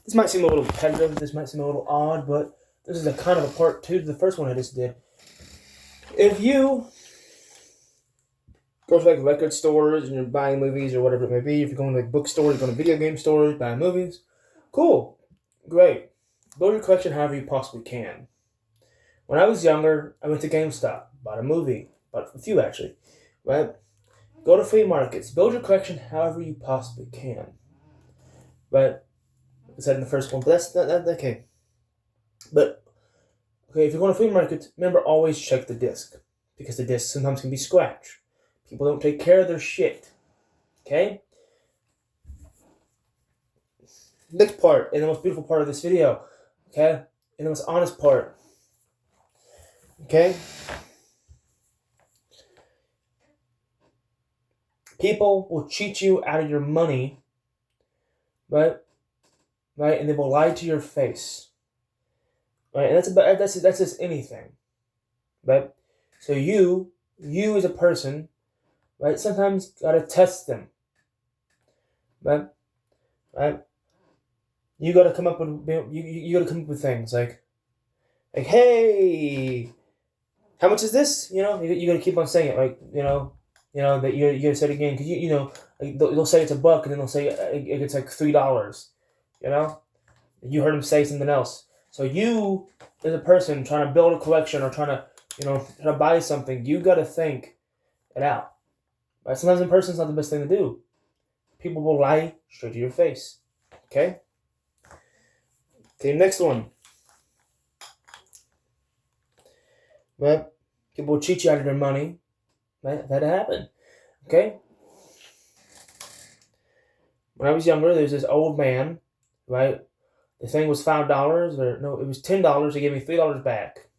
This might seem a little repetitive, this might seem a little odd, but this is a kind of a part two to the first one I just did. If you go to like record stores and you're buying movies or whatever it may be, if you're going to like bookstores, you're going to video game stores, buying movies, cool, great. Build your collection however you possibly can. When I was younger, I went to GameStop, bought a movie, bought a few actually, right? Go to flea markets, build your collection however you possibly can, right? I said in the first one, but that's okay. But okay, if you're going to flea markets, remember always check the disc because the disc sometimes can be scratched. People don't take care of their shit. Okay? Next part, and the most beautiful part of this video. Okay? And the most honest part. Okay? People will cheat you out of your money, right? Right? And they will lie to your face. Right? And that's just anything. Right? So you as a person, right, sometimes gotta test them. Right? Right? You gotta come up with you gotta come up with things like hey, how much is this? You know, you gotta keep on saying it, like that you gotta say it again because like they'll say it's $1 and then they'll say it's like $3. You know, you heard them say something else. So you as a person trying to build a collection or trying to buy something, you gotta think it out. Right? Sometimes in person is not the best thing to do. People will lie straight to your face. Okay. Okay, next one. Right? People will cheat you out of their money. Right? That happened. Okay? When I was younger, there's this old man, right? The thing was $5, or no, it was $10. He gave me $3 back.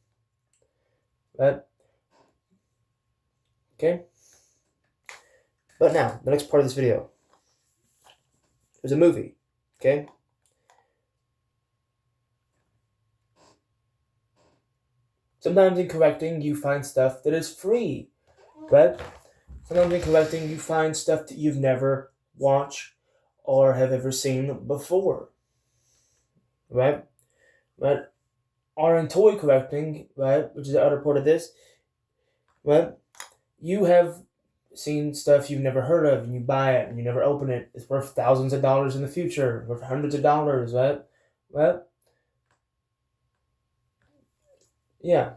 Right? Okay? But now, the next part of this video. It was a movie. Okay? Sometimes in collecting, you find stuff that is free, right? Sometimes in collecting, you find stuff that you've never watched or have ever seen before, right? Right? Or in toy collecting, right, which is the other part of this, right? You have seen stuff you've never heard of, and you buy it, and you never open it. It's worth thousands of dollars in the future, worth hundreds of dollars, right? Right? Yeah.